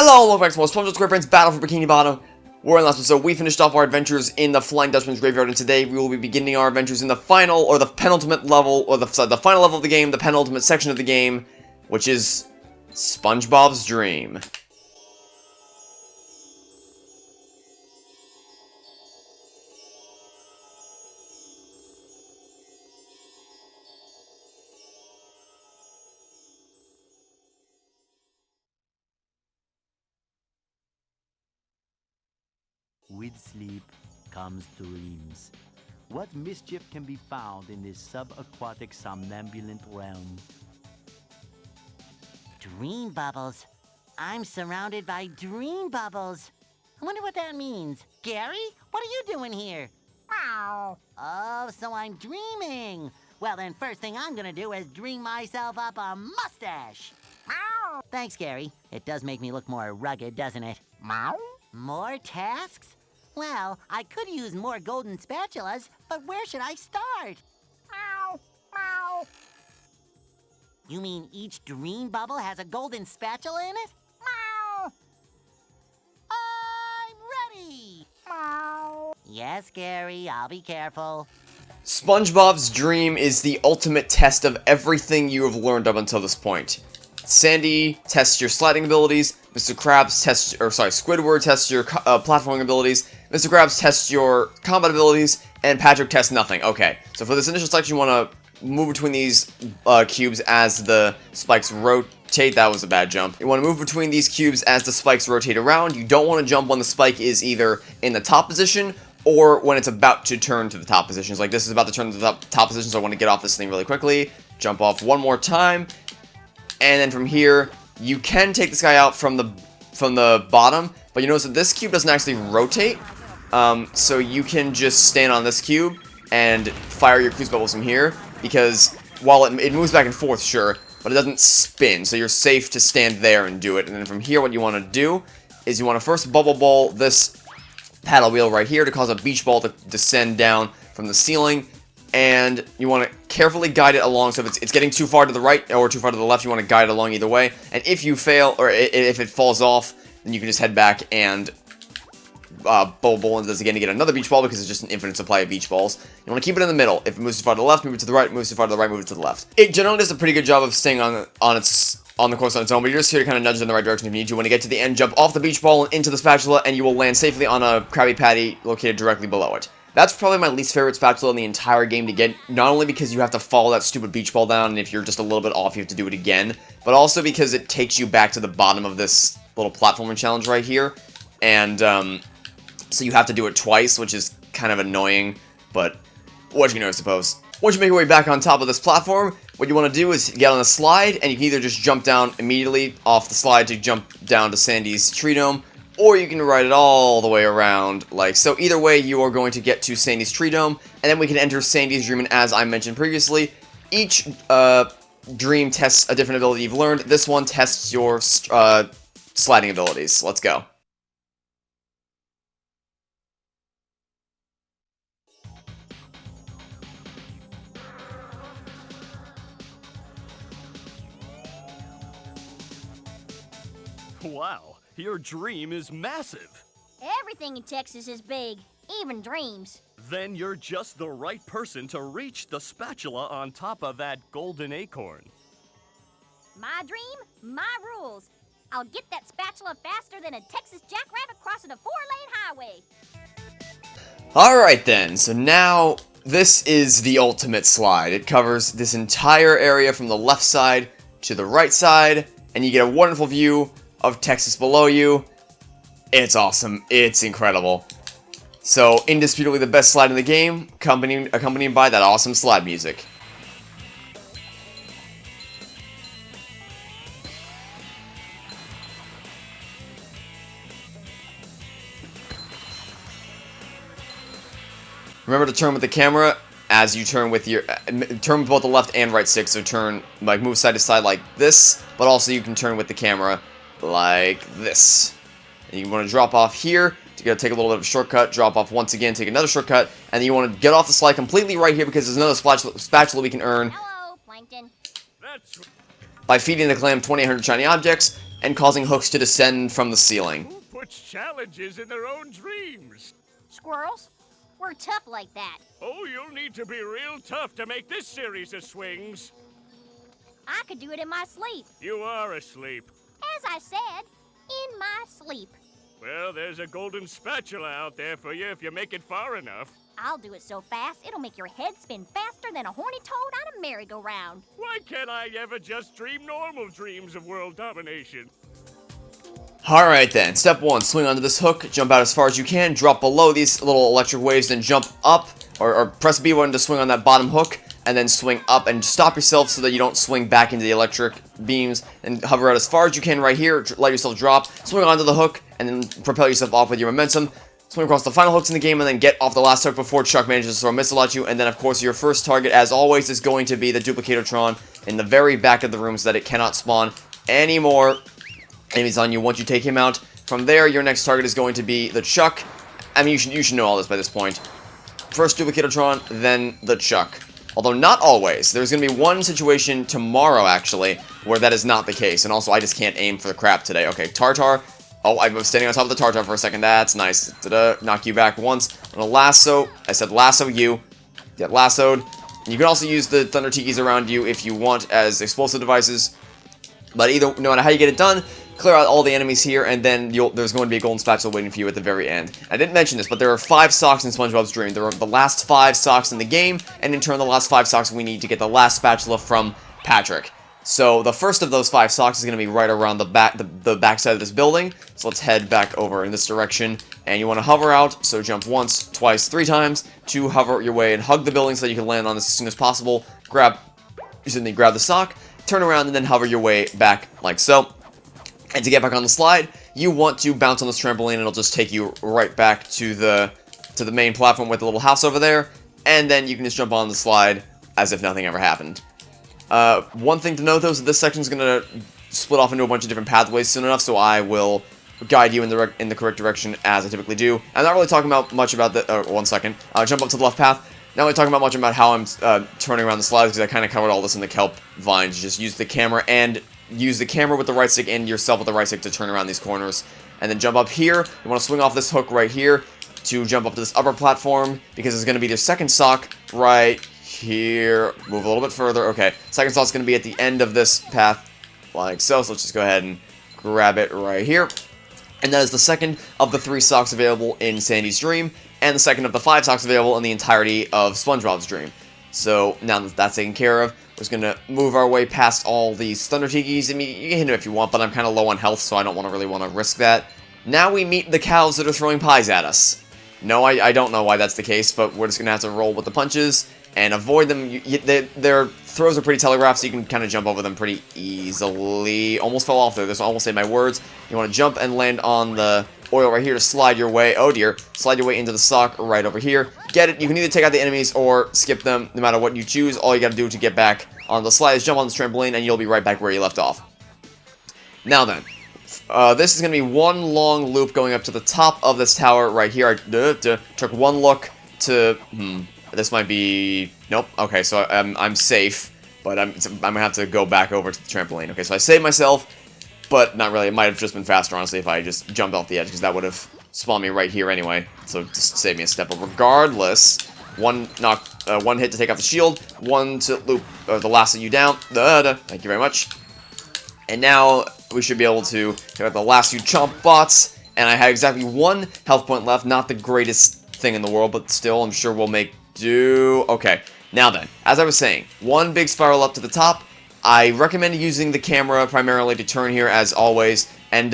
Hello, welcome back to more Spongebob Squarepants Battle for Bikini Bottom. We're in last episode. We finished off our adventures in the Flying Dutchman's Graveyard, and today we will be beginning our adventures in the final, or the penultimate level, or the final level of the game, the penultimate section of the game, which is SpongeBob's Dream. With sleep comes dreams. What mischief can be found in this subaquatic somnambulant realm? Dream bubbles. I'm surrounded by dream bubbles. I wonder what that means. Gary, what are you doing here? Meow. Oh, so I'm dreaming. Well, then first thing I'm gonna do is dream myself up a mustache. Meow. Thanks, Gary. It does make me look more rugged, doesn't it? Meow. More tasks? Well, I could use more golden spatulas, but where should I start? Meow. Meow. You mean each dream bubble has a golden spatula in it? Meow! I'm ready! Meow! Yes, Gary, I'll be careful. SpongeBob's Dream is the ultimate test of everything you have learned up until this point. Sandy tests your sliding abilities, Mr. Krabs tests, Squidward tests your platforming abilities, Mr. Krabs tests your combat abilities, and Patrick tests nothing. Okay, so for this initial section, you want to move between these cubes as the spikes rotate. That was a bad jump. You want to move between these cubes as the spikes rotate around. You don't want to jump when the spike is either in the top position or when it's about to turn to the top position. Like this is about to turn to the top position, so I want to get off this thing really quickly. Jump off one more time. And then from here, you can take this guy out from the bottom, but you notice that this cube doesn't actually rotate. So you can just stand on this cube and fire your cruise bubbles from here, because while it moves back and forth, sure, but it doesn't spin, so you're safe to stand there and do it. And then from here, what you want to do is you want to first bubble ball this paddle wheel right here to cause a beach ball to descend down from the ceiling, and you want to carefully guide it along. So if it's getting too far to the right or too far to the left, you want to guide it along either way. And if you fail, or if it falls off, then you can just head back and bowl into this again to get another beach ball, because it's just an infinite supply of beach balls. You want to keep it in the middle. If it moves too far to the left, move it to the right. Moves too far to the right, move it to the left. It generally does a pretty good job of staying on the course on its own, but you're just here to kind of nudge it in the right direction if you need to. When you get to the end, jump off the beach ball and into the spatula, and you will land safely on a Krabby Patty located directly below it. That's probably my least favorite spatula in the entire game to get, not only because you have to follow that stupid beach ball down, and if you're just a little bit off, you have to do it again, but also because it takes you back to the bottom of this little platforming challenge right here, and so you have to do it twice, which is kind of annoying, but what you know, I suppose. Once you make your way back on top of this platform, what you want to do is get on a slide, and you can either just jump down immediately off the slide to jump down to Sandy's tree dome, or you can ride it all the way around, like so. Either way, you are going to get to Sandy's tree dome, and then we can enter Sandy's dream, and as I mentioned previously, each dream tests a different ability you've learned. This one tests your sliding abilities. Let's go. Wow, your dream is massive. Everything in Texas is big, even dreams. Then you're just the right person to reach the spatula on top of that golden acorn. My dream, my rules. I'll get that spatula faster than a Texas jackrabbit crossing a 4-lane highway. Alright then, so now this is the ultimate slide. It covers this entire area from the left side to the right side, and you get a wonderful view of Texas below you. It's awesome. It's incredible. So, indisputably the best slide in the game, accompanied by that awesome slide music. Remember to turn with the camera as you turn with your turn with both the left and right stick. So turn, like, move side to side like this, but also you can turn with the camera like this. And you want to drop off here to take a little bit of a shortcut, drop off once again, take another shortcut, and then you want to get off the slide completely right here because there's another spatula we can earn. Hello, Plankton. That's By feeding the clam 2800 shiny objects, and causing hooks to descend from the ceiling. Who puts challenges in their own dreams? Squirrels, we're tough like that. Oh, you'll need to be real tough to make this series of swings. I could do it in my sleep. You are asleep. As I said, in my sleep. Well, there's a golden spatula out there for you if you make it far enough. I'll do it so fast, it'll make your head spin faster than a horny toad on a merry-go-round. Why can't I ever just dream normal dreams of world domination? Alright then, step 1, swing onto this hook, jump out as far as you can, drop below these little electric waves, then jump up, or press B1 to swing on that bottom hook, and then swing up and stop yourself so that you don't swing back into the electric beams, and hover out as far as you can right here, let yourself drop, swing onto the hook, and then propel yourself off with your momentum, swing across the final hooks in the game, and then get off the last hook before Chuck manages to throw a missile at you, and then of course your first target, as always, is going to be the Duplicatotron in the very back of the room so that it cannot spawn any more enemies on you once you take him out. From there, your next target is going to be the Chuck. I mean, you should know all this by this point. First Duplicatotron, then the Chuck. Although not always. There's going to be one situation tomorrow, actually, where that is not the case. And also, I just can't aim for the crap today. Okay, Tartar. Oh, I was standing on top of the Tartar for a second. That's nice. Knock you back once. I'm gonna lasso. I said lasso you. Get lassoed. You can also use the Thunder Tikis around you if you want as explosive devices. But no matter how you get it done, clear out all the enemies here, and then there's going to be a golden spatula waiting for you at the very end. I didn't mention this, but there are 5 socks in Spongebob's Dream. There are the last 5 socks in the game, and in turn the last 5 socks we need to get the last spatula from Patrick. So the first of those 5 socks is going to be right around the back side of this building. So let's head back over in this direction, and you want to hover out, so jump once, twice, 3 times to hover your way and hug the building so that you can land on this as soon as possible. Grab the sock, turn around, and then hover your way back like so. And to get back on the slide, you want to bounce on this trampoline, and it'll just take you right back to the main platform with the little house over there, and then you can just jump on the slide as if nothing ever happened. One thing to note, though, is that this section is going to split off into a bunch of different pathways soon enough, so I will guide you in the correct direction as I typically do. I'm not really talking about much about the... one second. Jump up to the left path. Not really talking about much about how I'm turning around the slides, because I kind of covered all this in the kelp vines. Just use the camera with the right stick and yourself with the right stick to turn around these corners. And then jump up here. You want to swing off this hook right here to jump up to this upper platform, because it's going to be their second sock right here. Move a little bit further. Okay, second sock's going to be at the end of this path, like so. So let's just go ahead and grab it right here. And that is the second of the 3 socks available in Sandy's Dream, and the second of the 5 socks available in the entirety of Spongebob's Dream. So now that that's taken care of, we're just going to move our way past all these Thunder Tikis. I mean, you can hit them if you want, but I'm kind of low on health, so I don't really want to risk that. Now we meet the cows that are throwing pies at us. No, I don't know why that's the case, but we're just going to have to roll with the punches and avoid them. Their throws are pretty telegraphed, so you can kind of jump over them pretty easily. Almost fell off there. This almost say my words. You want to jump and land on the oil right here to slide your way. Oh dear. Slide your way into the sock right over here. Get it. You can either take out the enemies or skip them, no matter what you choose. All you got to do to get back on the slide is jump on this trampoline, and you'll be right back where you left off. Now then, this is going to be one long loop going up to the top of this tower right here. I took one look to... This might be... Nope. Okay, so I'm safe, but I'm going to have to go back over to the trampoline. Okay, so I saved myself, but not really. It might have just been faster, honestly, if I just jumped off the edge, because that would have spawned me right here anyway. So just save me a step. But regardless, one hit to take off the shield, one to loop the lasso you down. Thank you very much. And now we should be able to take out the last few chomp bots, and I had exactly 1 health point left. Not the greatest thing in the world, but still, I'm sure we'll make do. Okay, now then, as I was saying, 1 big spiral up to the top. I recommend using the camera primarily to turn here, as always, and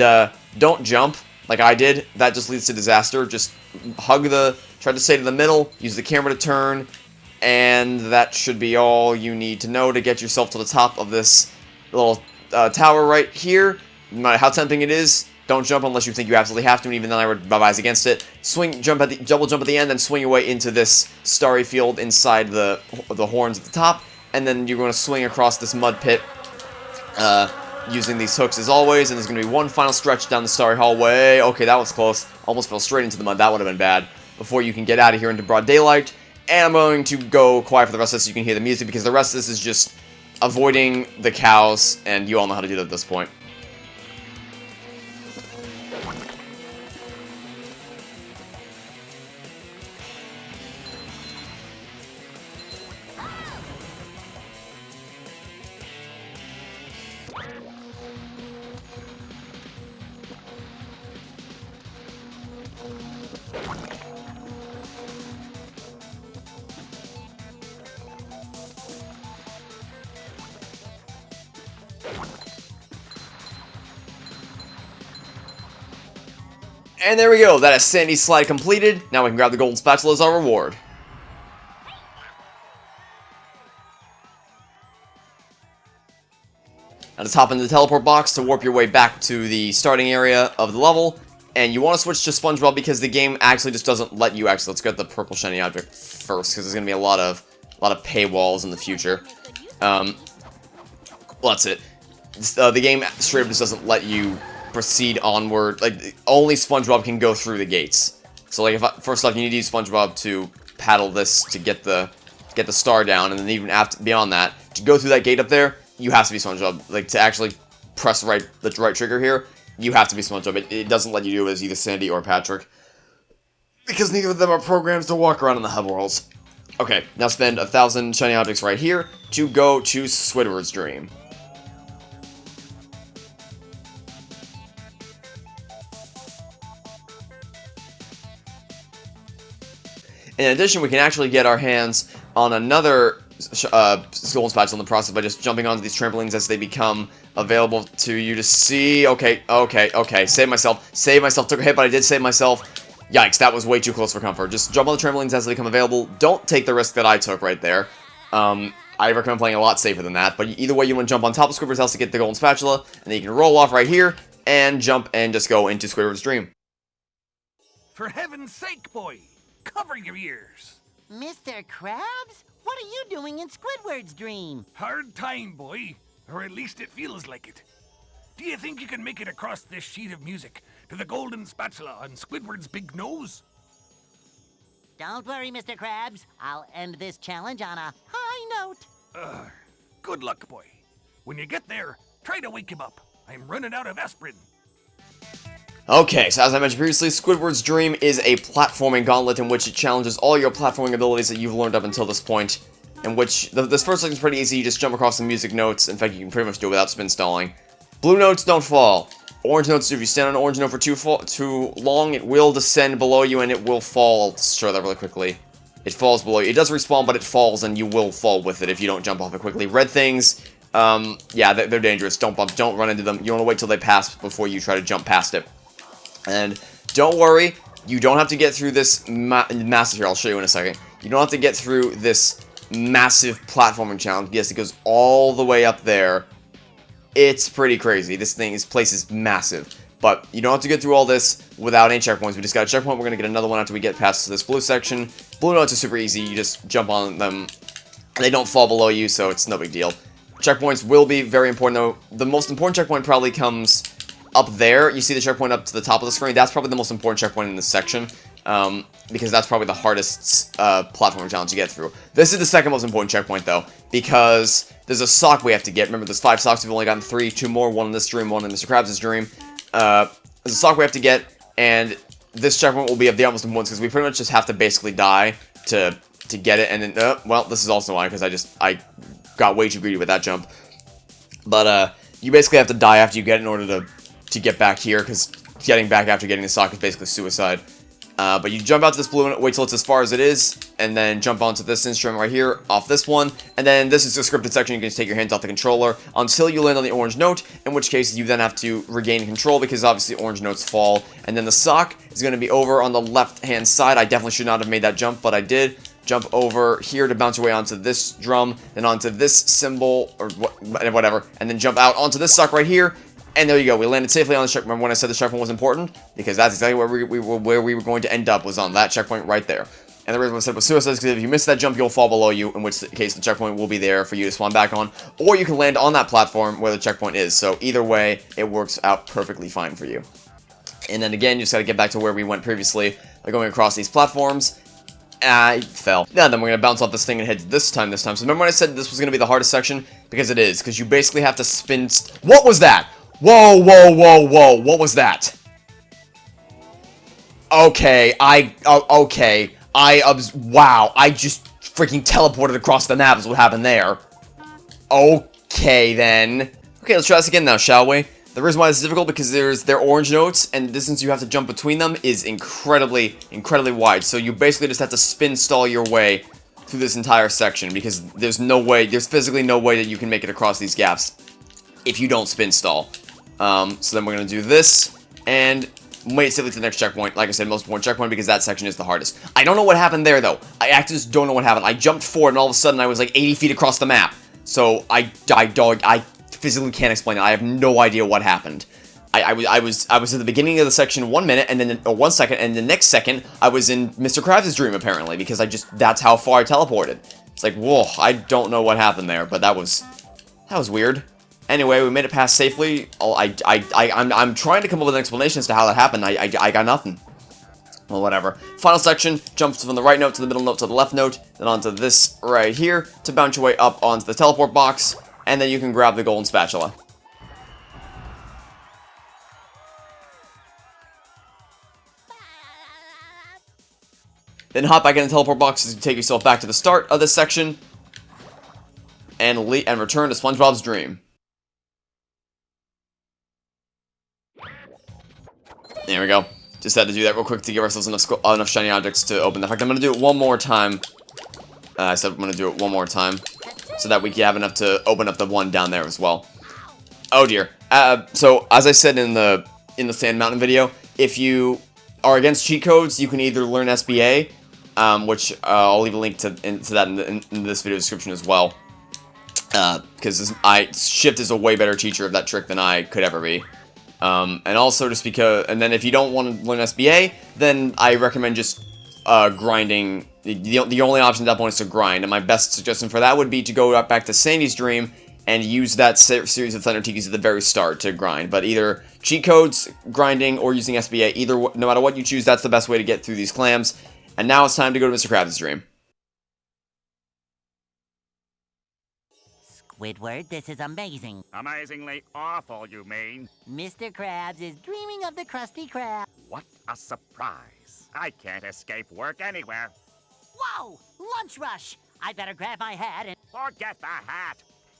don't jump like I did. That just leads to disaster. Just try to stay to the middle, use the camera to turn, and that should be all you need to know to get yourself to the top of this little tower right here. No matter how tempting it is, don't jump unless you think you absolutely have to, and even then I would advise against it. Double jump at the end, then swing your way into this starry field inside the horns at the top, and then you're going to swing across this mud pit using these hooks as always, and there's going to be 1 final stretch down the starry hallway. Okay, that was close. Almost fell straight into the mud. That would have been bad. Before you can get out of here into broad daylight, and I'm going to go quiet for the rest of this so you can hear the music, because the rest of this is just avoiding the cows, and you all know how to do that at this point. And there we go, that is Sandy's slide completed. Now we can grab the golden spatula as our reward. Now just hop into the teleport box to warp your way back to the starting area of the level. And you want to switch to Spongebob because the game actually just doesn't let you actually. Let's get the purple shiny object first, because there's going to be a lot of paywalls in the future. Well, that's it. The game straight up just doesn't let you proceed onward. Like, only SpongeBob can go through the gates. So, like, first off, you need to use SpongeBob to paddle this to get the star down, and then even after beyond that, to go through that gate up there, you have to be SpongeBob. Like, to actually press the right trigger here, you have to be SpongeBob. It doesn't let you do it as either Sandy or Patrick, because neither of them are programs to walk around in the hub worlds. Okay, now spend 1,000 shiny objects right here to go to Squidward's Dream. In addition, we can actually get our hands on another golden spatula in the process by just jumping onto these trampolines as they become available to you to see. Okay. Save myself. Took a hit, but I did save myself. Yikes, that was way too close for comfort. Just jump on the trampolines as they become available. Don't take the risk that I took right there. I recommend playing a lot safer than that. But either way, you want to jump on top of Squidward's house to get the golden spatula, and then you can roll off right here and jump and just go into Squidward's Dream. For heaven's sake, boy! Cover your ears! Mr. Krabs? What are you doing in Squidward's Dream? Hard time, boy. Or at least it feels like it. Do you think you can make it across this sheet of music to the golden spatula on Squidward's big nose? Don't worry, Mr. Krabs. I'll end this challenge on a high note. Good luck, boy. When you get there, try to wake him up. I'm running out of aspirin. Okay, so as I mentioned previously, Squidward's Dream is a platforming gauntlet in which it challenges all your platforming abilities that you've learned up until this point, in which this first section is pretty easy. You just jump across the music notes. In fact, you can pretty much do it without spin stalling. Blue notes don't fall. Orange notes do. If you stand on an orange note for too long, it will descend below you and it will fall. Let's show that really quickly. It falls below you. It does respawn, but it falls and you will fall with it if you don't jump off it quickly. Red things, yeah, they're dangerous. Don't bump, don't run into them. You want to wait till they pass before you try to jump past it. And don't worry, you don't have to get through this massive, here, I'll show you in a second. You don't have to get through this massive platforming challenge. Yes, it goes all the way up there. It's pretty crazy. This place is massive. But you don't have to get through all this without any checkpoints. We just got a checkpoint. We're going to get another one after we get past this blue section. Blue notes are super easy. You just jump on them. They don't fall below you, so it's no big deal. Checkpoints will be very important, though. The most important checkpoint probably comes up there. You see the checkpoint up to the top of the screen. That's probably the most important checkpoint in this section, because that's probably the hardest platforming challenge to get through. This is the second most important checkpoint, though, because there's a sock we have to get. Remember, there's 5 socks. We've only gotten 3, 2 more, 1 in this dream, 1 in Mr. Krabs' dream. There's a sock we have to get, and this checkpoint will be of the utmost importance, because we pretty much just have to basically die to get it, and then, well, this is also why, because I got way too greedy with that jump. But, you basically have to die after you get it in order to get back here, because getting back after getting the sock is basically suicide. But you jump out to this blue one, wait till it's as far as it is, and then jump onto this instrument right here, off this one, and then this is the scripted section. You can just take your hands off the controller until you land on the orange note, in which case you then have to regain control, because obviously orange notes fall, and then the sock is going to be over on the left-hand side. I definitely should not have made that jump, but I did. Jump over here to bounce your way onto this drum, then onto this symbol, or whatever, and then jump out onto this sock right here. And there you go, we landed safely on the checkpoint. Remember when I said the checkpoint was important? Because that's exactly where we were going to end up, was on that checkpoint right there. And the reason I said it was suicide is because if you miss that jump, you'll fall below you, in which case the checkpoint will be there for you to spawn back on. Or you can land on that platform where the checkpoint is. So either way, it works out perfectly fine for you. And then again, you just gotta get back to where we went previously by going across these platforms. I fell. Now then we're gonna bounce off this thing and head this time. So remember when I said this was gonna be the hardest section? Because it is. Because you basically have to spin... What was that? Whoa, what was that? Okay, wow, I just freaking teleported across the map is what happened there. Okay, then. Okay, let's try this again now, shall we? The reason why this is difficult because they're orange notes, and the distance you have to jump between them is incredibly wide. So you basically just have to spin stall your way through this entire section because there's physically no way that you can make it across these gaps if you don't spin stall. So then we're gonna do this and wait safely to the next checkpoint. Like I said, most important checkpoint because that section is the hardest. I don't know what happened there though. I actually just don't know what happened. I jumped forward and all of a sudden I was like 80 feet across the map. So I physically can't explain it. I have no idea what happened. I was at the beginning of the section 1 minute and then 1 second, and the next second I was in Mr. Krabs' dream apparently because that's how far I teleported. It's like, whoa, I don't know what happened there, but that was weird. Anyway, we made it past safely. I'm trying to come up with an explanation as to how that happened. I got nothing. Well, whatever. Final section, jumps from the right note to the middle note to the left note, then onto this right here to bounce your way up onto the teleport box, and then you can grab the golden spatula. Then hop back in the teleport box to take yourself back to the start of this section, and return to Spongebob's dream. There we go. Just had to do that real quick to give ourselves enough shiny objects to open. In fact, I'm going to do it one more time. I said I'm going to do it one more time so that we can have enough to open up the one down there as well. Oh dear. So, as I said in the Sand Mountain video, if you are against cheat codes, you can either learn SBA, which I'll leave a link to that in this video description as well. Because Shift is a way better teacher of that trick than I could ever be. And also just because, and then if you don't want to learn SBA, then I recommend just grinding. The only option at that point is to grind, and my best suggestion for that would be to go back to Sandy's dream and use that series of Thunder Tikis at the very start to grind. But either cheat codes, grinding, or using SBA, no matter what you choose, that's the best way to get through these clams. And now it's time to go to Mr. Krabs' dream. Squidward, this is amazing. Amazingly awful, you mean? Mr. Krabs is dreaming of the Krusty Krab. What a surprise. I can't escape work anywhere. Whoa! Lunch rush! I better grab my hat and... Forget the hat.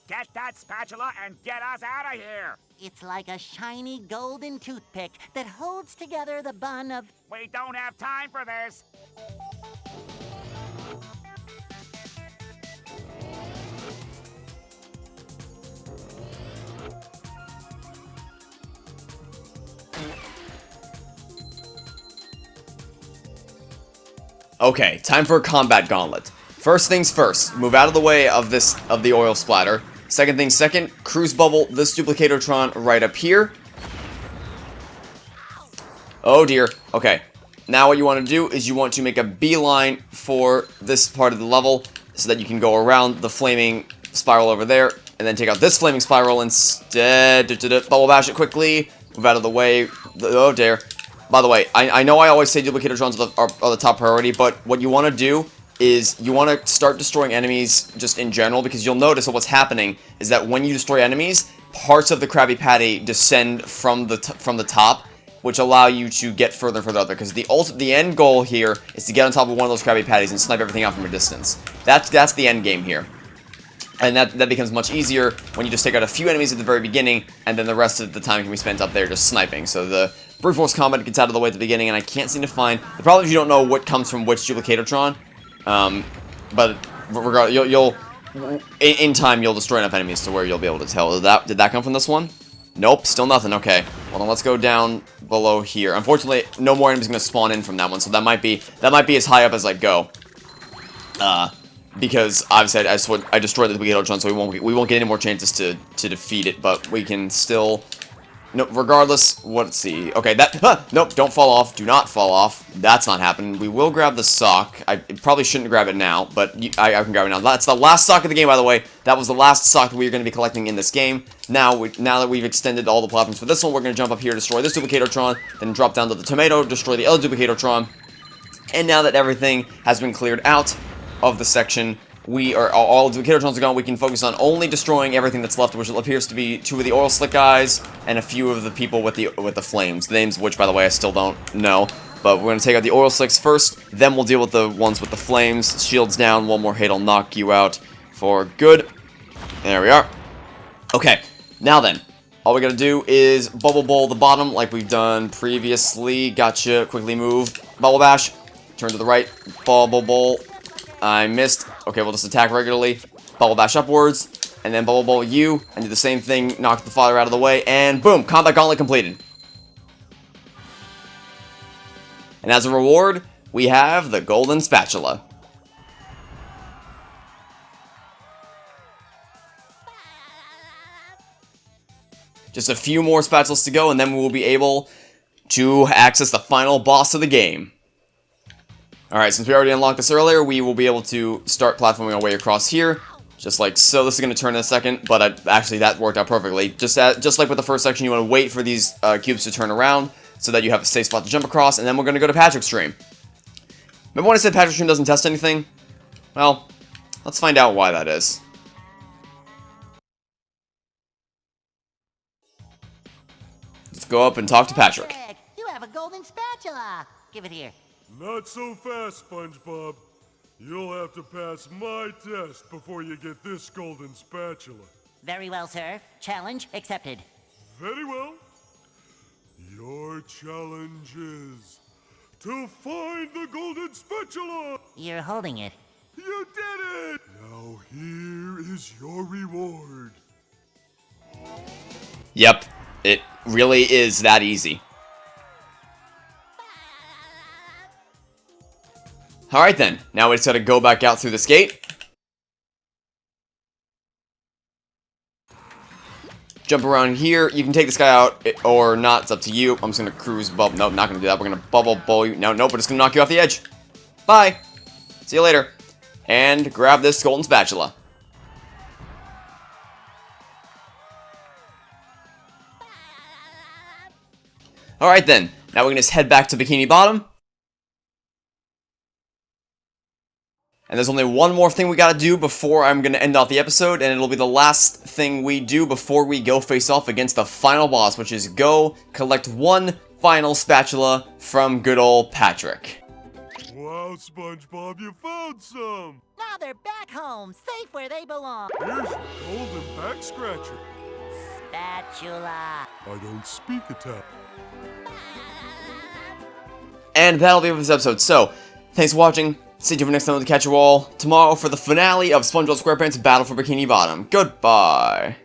Get that spatula and get us out of here. It's like a shiny golden toothpick that holds together the bun of... We don't have time for this. Okay, time for a combat gauntlet. First things first, move out of the way of the oil splatter. Second thing second, cruise bubble this Duplicatotron right up here. Oh dear. Okay. Now what you want to do is you want to make a beeline for this part of the level so that you can go around the flaming spiral over there and then take out this flaming spiral instead. Bubble bash it quickly. Move out of the way. Oh dear. By the way, I know I always say Duplicatotrons are the top priority, but what you want to do is you want to start destroying enemies just in general, because you'll notice that what's happening is that when you destroy enemies, parts of the Krabby Patty descend from the top, which allow you to get further and further out there, because the end goal here is to get on top of one of those Krabby Patties and snipe everything out from a distance. That's the end game here. And that becomes much easier when you just take out a few enemies at the very beginning, and then the rest of the time can be spent up there just sniping. So the brute force combat gets out of the way at the beginning, and I can't seem to find... The problem is you don't know what comes from which Duplicatotron, but regardless, in time you'll destroy enough enemies to where you'll be able to tell. Did that come from this one? Nope, still nothing. Okay, well then let's go down below here. Unfortunately, no more enemies are going to spawn in from that one, so that might be as high up as I go. Because obviously I destroyed the Duplicatotron, so we won't get any more chances to defeat it, but we can still... No, regardless, let's see. Okay, nope, don't fall off. Do not fall off. That's not happening. We will grab the sock. I probably shouldn't grab it now, but I can grab it now. That's the last sock of the game, by the way. That was the last sock that we are going to be collecting in this game. Now that we've extended all the platforms for this one, we're going to jump up here, destroy this Duplicatotron, then drop down to the tomato, destroy the other Duplicatotron. And now that everything has been cleared out of the section, all Duplicatotrons are gone. We can focus on only destroying everything that's left, which appears to be 2 of the oil slick guys and a few of the people with the flames. The names, which by the way I still don't know. But we're going to take out the oil slicks first, then we'll deal with the ones with the flames. Shields down, one more hit will knock you out for good. There we are. Okay, now then, all we gotta do is Bubble Bowl the bottom like we've done previously. Gotcha, quickly move. Bubble Bash, turn to the right, Bubble Bowl. I missed. Okay, we'll just attack regularly. Bubble Bash upwards, and then Bubble Bowl you, and do the same thing, knock the father out of the way, and boom, Combat Gauntlet completed. And as a reward, we have the Golden Spatula. Just a few more spatulas to go, and then we will be able to access the final boss of the game. Alright, since we already unlocked this earlier, we will be able to start platforming our way across here. Just like so. This is going to turn in a second, but actually that worked out perfectly. Just like with the first section, you want to wait for these cubes to turn around, so that you have a safe spot to jump across, and then we're going to go to Patrick's stream. Remember when I said Patrick's stream doesn't test anything? Well, let's find out why that is. Let's go up and talk to Patrick. You have a golden spatula. Give it here. Not so fast, SpongeBob. You'll have to pass my test before you get this golden spatula. Very well, sir. Challenge accepted. Very well. Your challenge is to find the golden spatula. You're holding it. You did it! Now here is your reward. Yep, it really is that easy. Alright then, now we just gotta go back out through this gate. Jump around here. You can take this guy out or not, it's up to you. I'm just gonna cruise bubble. Nope, not gonna do that. We're gonna bubble bowl you. No, nope, we're just gonna knock you off the edge. Bye! See you later. And grab this golden spatula. Alright then, now we're gonna just head back to Bikini Bottom. And there's only one more thing we gotta do before I'm gonna end off the episode, and it'll be the last thing we do before we go face off against the final boss, which is go collect one final spatula from good old Patrick. Wow, SpongeBob, you found some! Now they're back home, safe where they belong. Here's your golden back scratcher. Spatula. I don't speak Italian. And that'll be it for this episode. So, thanks for watching. Stay tuned for next time to catch you all tomorrow for the finale of Spongebob Squarepants Battle for Bikini Bottom. Goodbye.